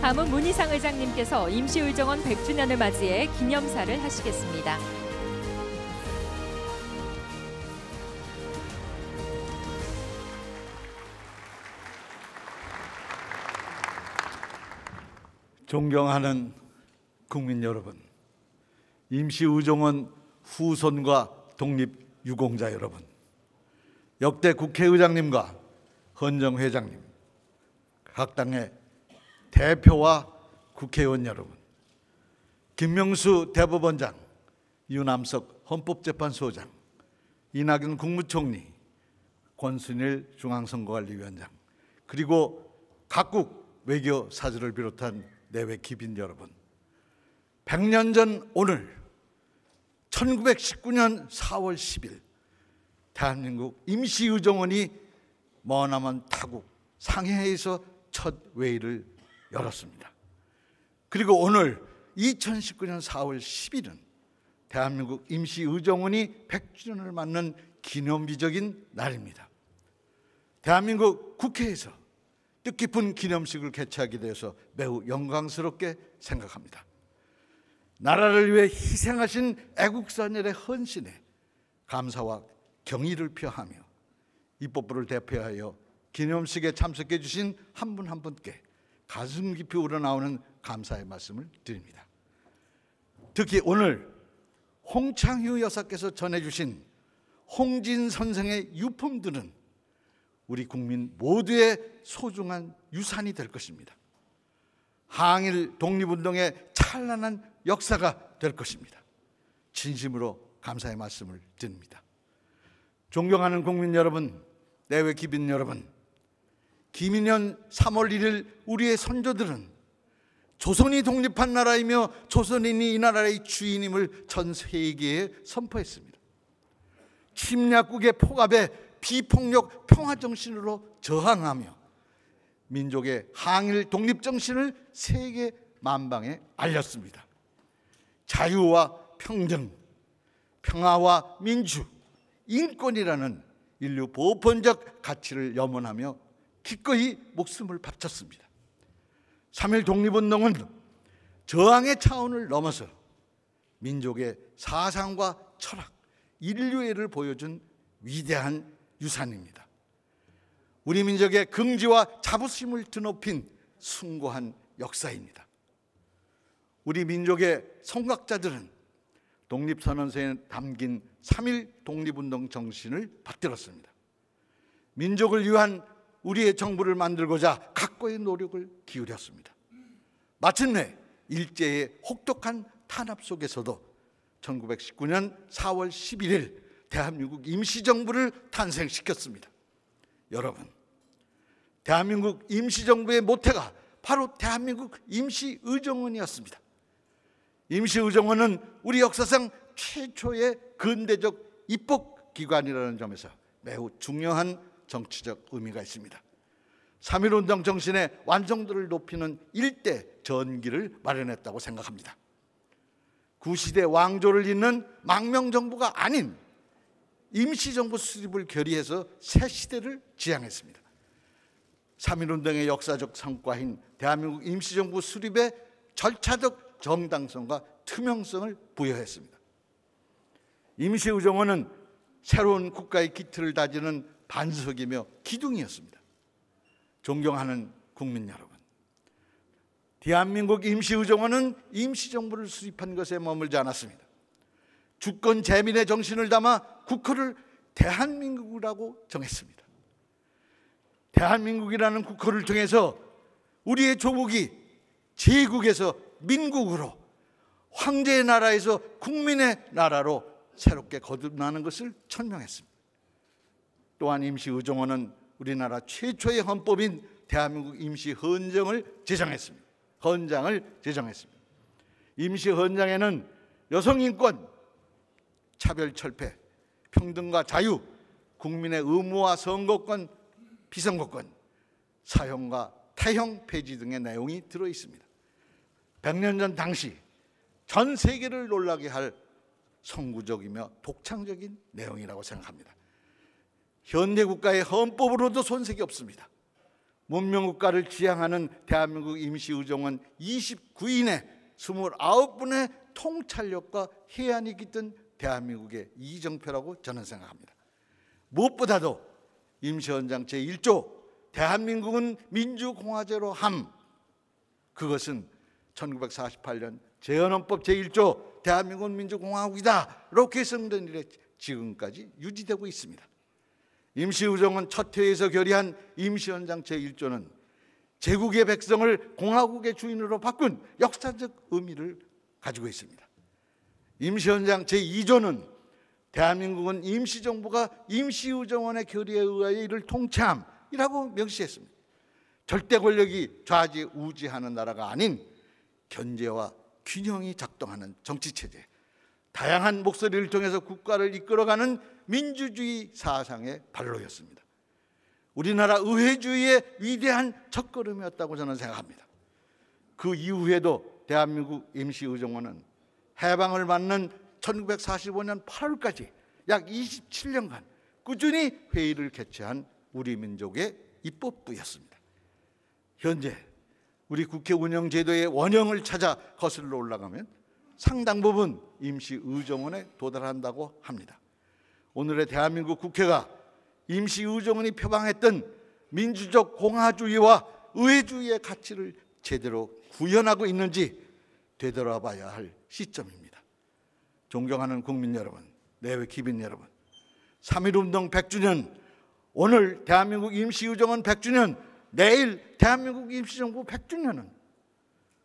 다음은 문희상 의장님께서 임시의정원 100주년을 맞이해 기념사를 하시겠습니다. 존경하는 국민 여러분, 임시의정원 후손과 독립유공자 여러분, 역대 국회의장님과 헌정회장님, 각 당의 대표와 국회의원 여러분, 김명수 대법원장, 유남석 헌법재판소장, 이낙연 국무총리, 권순일 중앙선거관리위원장, 그리고 각국 외교사절을 비롯한 내외 기빈 여러분, 100년 전 오늘 1919년 4월 10일 대한민국 임시의정원이 머나먼 타국 상해에서 첫 회의를 열었습니다. 그리고 오늘 2019년 4월 10일은 대한민국 임시의정원이 100주년을 맞는 기념비적인 날입니다. 대한민국 국회에서 뜻깊은 기념식을 개최하게 되어서 매우 영광스럽게 생각합니다. 나라를 위해 희생하신 애국자들의 헌신에 감사와 경의를 표하며 입법부를 대표하여 기념식에 참석해 주신 한 분 한 분께 가슴 깊이 우러나오는 감사의 말씀을 드립니다. 특히 오늘 홍창휴 여사께서 전해주신 홍진 선생의 유품들은 우리 국민 모두의 소중한 유산이 될 것입니다. 항일 독립운동의 찬란한 역사가 될 것입니다. 진심으로 감사의 말씀을 드립니다. 존경하는 국민 여러분, 내외 기빈 여러분, 기민년 3월 1일 우리의 선조들은 조선이 독립한 나라이며 조선인이 이 나라의 주인임을 전 세계에 선포했습니다. 침략국의 폭압에 비폭력 평화정신으로 저항하며 민족의 항일 독립정신을 세계 만방에 알렸습니다. 자유와 평등, 평화와 민주, 인권이라는 인류 보편적 가치를 염원하며 기꺼이 목숨을 바쳤습니다. 3.1 독립운동은 저항의 차원을 넘어서 민족의 사상과 철학, 인류애를 보여준 위대한 유산입니다. 우리 민족의 긍지와 자부심을 드높인 숭고한 역사입니다. 우리 민족의 성각자들은 독립선언서에 담긴 3.1 독립운동 정신을 받들었습니다. 민족을 위한 우리의 정부를 만들고자 각고의 노력을 기울였습니다. 마침내 일제의 혹독한 탄압 속에서도 1919년 4월 11일 대한민국 임시정부를 탄생시켰습니다. 여러분, 대한민국 임시정부의 모태가 바로 대한민국 임시의정원이었습니다. 임시의정원은 우리 역사상 최초의 근대적 입법기관이라는 점에서 매우 중요한 정치적 의미가 있습니다. 3.1운동 정신의 완성도를 높이는 일대 전기를 마련했다고 생각합니다. 구시대 왕조를 잇는 망명정부가 아닌 임시정부 수립을 결의해서 새 시대를 지향했습니다. 3.1운동의 역사적 성과인 대한민국 임시정부 수립에 절차적 정당성과 투명성을 부여했습니다. 임시의정원은 새로운 국가의 기틀을 다지는 반석이며 기둥이었습니다. 존경하는 국민 여러분, 대한민국 임시의정원은 임시정부를 수립한 것에 머물지 않았습니다. 주권 재민의 정신을 담아 국호를 대한민국이라고 정했습니다. 대한민국이라는 국호를 통해서 우리의 조국이 제국에서 민국으로, 황제의 나라에서 국민의 나라로 새롭게 거듭나는 것을 천명했습니다. 또한 임시의정원은 우리나라 최초의 헌법인 대한민국 임시헌장을 제정했습니다. 임시헌장에는 여성인권, 차별철폐, 평등과 자유, 국민의 의무와 선거권, 비선거권, 사형과 태형 폐지 등의 내용이 들어있습니다. 100년 전 당시 전 세계를 놀라게 할 선구적이며 독창적인 내용이라고 생각합니다. 현대 국가의 헌법으로도 손색이 없습니다. 문명국가를 지향하는 대한민국 임시의정원 29인의 29분의 통찰력과 해안이 깃든 대한민국의 이정표라고 저는 생각합니다. 무엇보다도 임시헌장 제1조 대한민국은 민주공화제로 함, 그것은 1948년 재헌헌법 제1조 대한민국은 민주공화국이다 로 개정된 이래 지금까지 유지되고 있습니다. 임시의정원 첫 회에서 결의한 임시헌장 제1조는 제국의 백성을 공화국의 주인으로 바꾼 역사적 의미를 가지고 있습니다. 임시헌장 제2조는 대한민국은 임시정부가 임시의정원의 결의에 의하여 이를 통치함이라고 명시했습니다. 절대 권력이 좌지우지하는 나라가 아닌 견제와 균형이 작동하는 정치체제, 다양한 목소리를 통해서 국가를 이끌어가는 민주주의 사상의 발로였습니다. 우리나라 의회주의의 위대한 첫걸음이었다고 저는 생각합니다. 그 이후에도 대한민국 임시의정원은 해방을 맞는 1945년 8월까지 약 27년간 꾸준히 회의를 개최한 우리 민족의 입법부였습니다. 현재 우리 국회 운영 제도의 원형을 찾아 거슬러 올라가면 상당 부분 임시의정원에 도달한다고 합니다. 오늘의 대한민국 국회가 임시의정원이 표방했던 민주적 공화주의와 의회주의의 가치를 제대로 구현하고 있는지 되돌아봐야 할 시점입니다. 존경하는 국민 여러분, 내외 기빈 여러분, 3.1운동 100주년, 오늘 대한민국 임시의정원 100주년, 내일 대한민국 임시정부 100주년은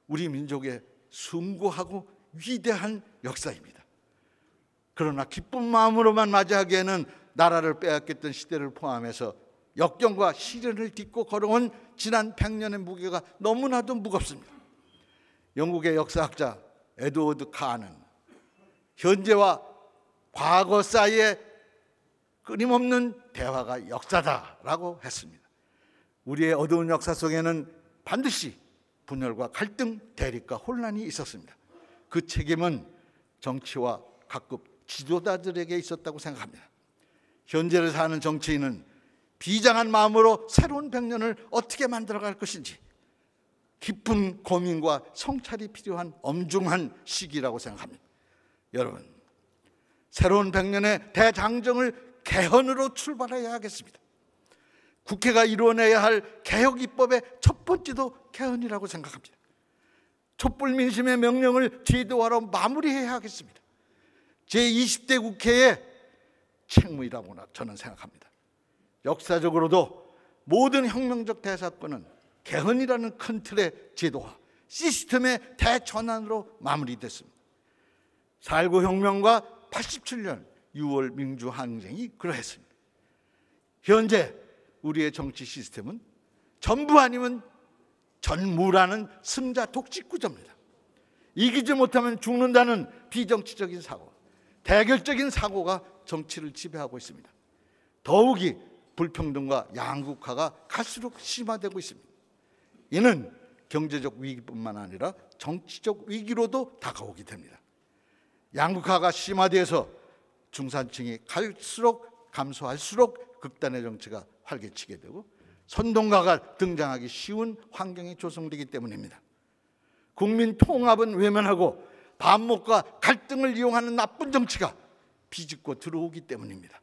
우리 민족의 숭고하고 위대한 역사입니다. 그러나 기쁜 마음으로만 맞이하기에는 나라를 빼앗겼던 시대를 포함해서 역경과 시련을 딛고 걸어온 지난 100년의 무게가 너무나도 무겁습니다. 영국의 역사학자 에드워드 카는 현재와 과거 사이에 끊임없는 대화가 역사다라고 했습니다. 우리의 어두운 역사 속에는 반드시 분열과 갈등, 대립과 혼란이 있었습니다. 그 책임은 정치와 각급 지도자들에게 있었다고 생각합니다. 현재를 사는 정치인은 비장한 마음으로 새로운 100년을 어떻게 만들어갈 것인지 깊은 고민과 성찰이 필요한 엄중한 시기라고 생각합니다. 여러분, 새로운 100년의 대장정을 개헌으로 출발해야 하겠습니다. 국회가 이루어내야 할 개혁 입법의 첫 번째도 개헌이라고 생각합니다. 촛불 민심의 명령을 제도화로 마무리해야 하겠습니다. 제20대 국회의 책무이라고 저는 생각합니다. 역사적으로도 모든 혁명적 대사건은 개헌이라는 큰 틀의 제도화, 시스템의 대전환으로 마무리됐습니다. 4.19 혁명과 87년 6월 민주항쟁이 그러했습니다. 현재 우리의 정치 시스템은 전부 아니면 전무라는 승자 독식 구조입니다. 이기지 못하면 죽는다는 비정치적인 사고, 대결적인 사고가 정치를 지배하고 있습니다. 더욱이 불평등과 양극화가 갈수록 심화되고 있습니다. 이는 경제적 위기뿐만 아니라 정치적 위기로도 다가오게 됩니다. 양극화가 심화돼서 중산층이 갈수록 감소할수록 극단의 정치가 활개치게 되고 선동가가 등장하기 쉬운 환경이 조성되기 때문입니다. 국민 통합은 외면하고 반목과 갈등을 이용하는 나쁜 정치가 비집고 들어오기 때문입니다.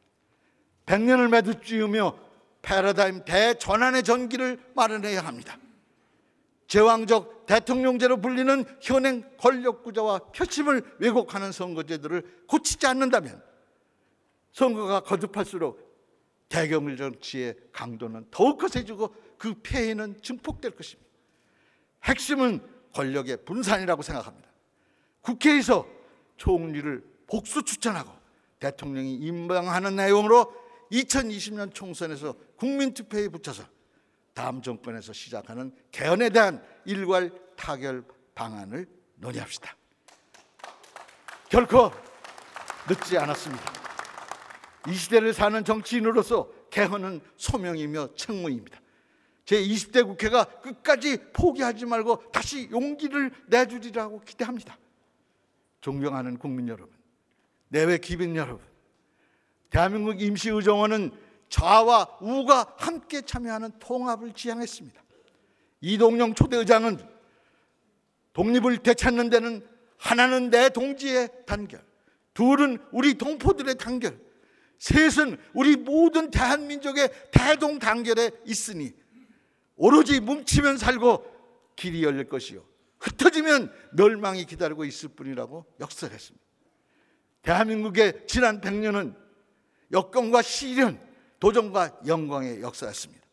100년을 매듭지으며 패러다임 대전환의 전기를 마련해야 합니다. 제왕적 대통령제로 불리는 현행 권력구조와 표심을 왜곡하는 선거제도를 고치지 않는다면 선거가 거듭할수록 대결 정치의 강도는 더욱 거세지고 그 폐해는 증폭될 것입니다. 핵심은 권력의 분산이라고 생각합니다. 국회에서 총리를 복수 추천하고 대통령이 임명하는 내용으로 2020년 총선에서 국민투표에 붙여서 다음 정권에서 시작하는 개헌에 대한 일괄 타결 방안을 논의합시다. 결코 늦지 않았습니다. 이 시대를 사는 정치인으로서 개헌은 소명이며 책무입니다. 제20대 국회가 끝까지 포기하지 말고 다시 용기를 내주리라고 기대합니다. 존경하는 국민 여러분, 내외 기빈 여러분, 대한민국 임시의정원은 좌와 우가 함께 참여하는 통합을 지향했습니다. 이동영 초대의장은 독립을 되찾는 데는 하나는 내 동지의 단결, 둘은 우리 동포들의 단결, 셋은 우리 모든 대한민족의 대동 단결에 있으니 오로지 뭉치면 살고 길이 열릴 것이요 흩어지면 멸망이 기다리고 있을 뿐이라고 역설했습니다. 대한민국의 지난 100년은 역경과 시련, 도전과 영광의 역사였습니다.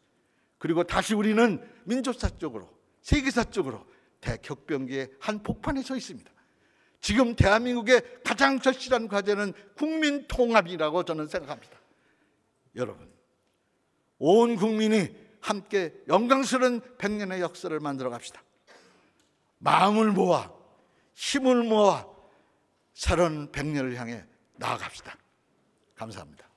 그리고 다시 우리는 민족사적으로, 세계사적으로 대격변기의 한 폭판에 서 있습니다. 지금 대한민국의 가장 절실한 과제는 국민 통합이라고 저는 생각합니다. 여러분, 온 국민이 함께 영광스러운 100년의 역사를 만들어 갑시다. 마음을 모아 힘을 모아 새로운 100년을 향해 나아갑시다. 감사합니다.